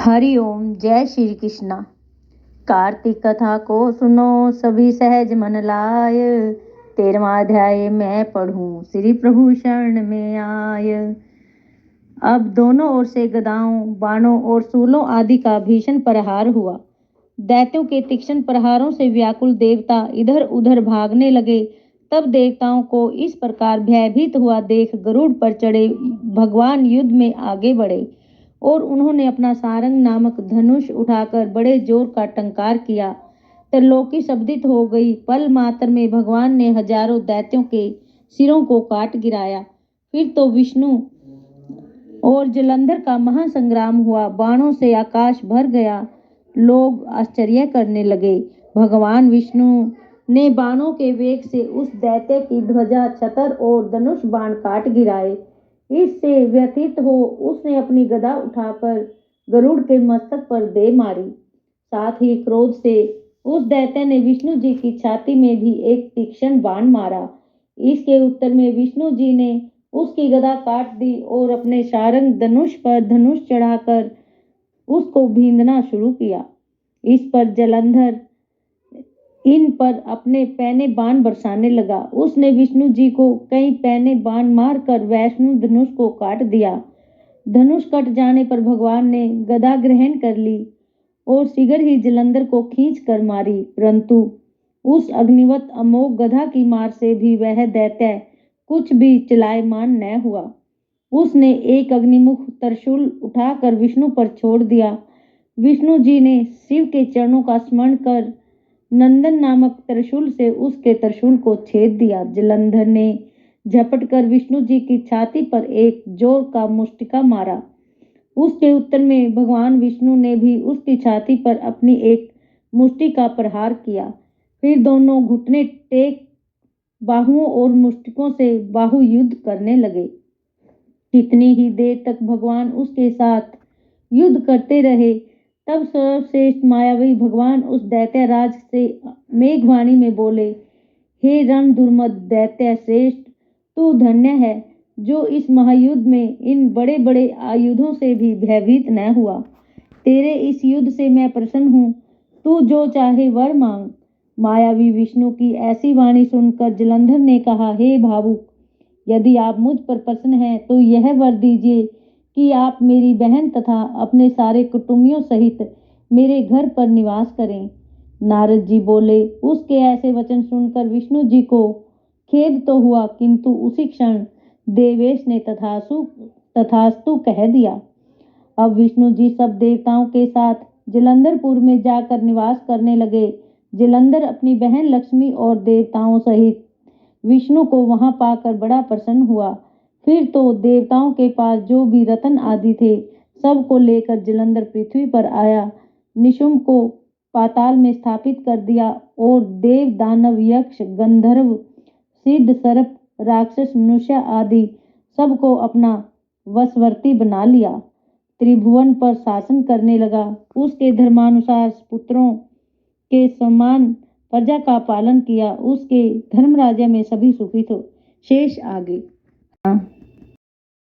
हरि ओम। जय श्री कृष्णा। कार्तिक कथा को सुनो सभी सहज मन लाय। 13वां अध्याय मैं पढ़ूं श्री प्रभु शरण में आय। अब दोनों ओर से गदाओं, बाणों और शूलों आदि का भीषण प्रहार हुआ। दैत्यों के तीक्ष्ण प्रहारों से व्याकुल देवता इधर उधर भागने लगे। तब देवताओं को इस प्रकार भयभीत हुआ देख गरुड़ पर चढ़े भगवान युद्ध में आगे बढ़े और उन्होंने अपना सारंग नामक धनुष उठाकर बड़े जोर का टंकार किया। त्रिलोकी शब्दित हो गई। पल मात्र में भगवान ने हजारों दैत्यों के सिरों को काट गिराया। फिर तो विष्णु और जलंधर का महासंग्राम हुआ। बाणों से आकाश भर गया। लोग आश्चर्य करने लगे। भगवान विष्णु ने बाणों के वेग से उस दैत्य की ध्वजा, छतर और धनुष बाण काट गिराए। इससे व्यथित हो उसने अपनी गदा उठाकर गरुड़ के मस्तक पर दे मारी। साथ ही क्रोध से उस दैत्य ने विष्णु जी की छाती में भी एक तीक्ष्ण बाण मारा। इसके उत्तर में विष्णु जी ने उसकी गदा काट दी और अपने सारंग धनुष पर धनुष चढ़ाकर उसको भींदना शुरू किया। इस पर जलंधर इन पर अपने पैने बाण बरसाने लगा। उसने विष्णु जी को कई पैने बाण मारकर वैष्णु धनुष को काट दिया। धनुष कट जाने पर भगवान ने गदा ग्रहण कर ली और शीघ्र ही जलंधर को खींच कर मारी, परंतु उस अग्निवत अमोघ गदा की मार से भी वह दैत्य कुछ भी चलायमान न हुआ। उसने एक अग्निमुख त्रिशूल उठाकर विष्णु पर छोड़ दिया। विष्णु जी ने शिव के चरणों का स्मरण कर नंदन नामक त्रिशूल से उसके त्रिशूल को छेद दिया। जलंधर ने झपट कर विष्णु जी की छाती पर एक जोर का मुष्टिका मारा। उसके उत्तर में भगवान विष्णु ने भी उसकी छाती पर अपनी एक मुष्टि का प्रहार किया। फिर दोनों घुटने टेक बाहुओं और मुष्टिकों से बाहु युद्ध करने लगे। कितनी ही देर तक भगवान उसके साथ युद्ध करते रहे। तब सर्वश्रेष्ठ मायावी भगवान उस दैत्यराज से मेघवाणी में बोले, हे रण दुर्मद दैत्य श्रेष्ठ, तू धन्य है जो इस महायुद्ध में इन बड़े बड़े आयुधों से भी भयभीत न हुआ। तेरे इस युद्ध से मैं प्रसन्न हूँ। तू जो चाहे वर मांग। मायावी विष्णु की ऐसी वाणी सुनकर जलंधर ने कहा, हे भावुक, यदि आप मुझ पर प्रसन्न हैं तो यह वर दीजिए कि आप मेरी बहन तथा अपने सारे कुटुंबियों सहित मेरे घर पर निवास करें। नारद जी बोले। उसके ऐसे वचन सुनकर विष्णु जी को खेद तो हुआ, किंतु उसी क्षण देवेश ने तथास्तु कह दिया। अब विष्णु जी सब देवताओं के साथ जलंधरपुर में जाकर निवास करने लगे। जलंधर अपनी बहन लक्ष्मी और देवताओं सहित विष्णु को वहां पाकर बड़ा प्रसन्न हुआ। फिर तो देवताओं के पास जो भी रत्न आदि थे सबको लेकर जलंधर पृथ्वी पर आया। निशुंभ को पाताल में स्थापित कर दिया और देव, दानव, यक्ष, गंधर्व, सिद्ध, सर्प, राक्षस, मनुष्य आदि सबको अपना वशवर्ती बना लिया। त्रिभुवन पर शासन करने लगा। उसके धर्मानुसार पुत्रों के समान प्रजा का पालन किया। उसके धर्म राज्य में सभी सुखी थे। शेष आगे।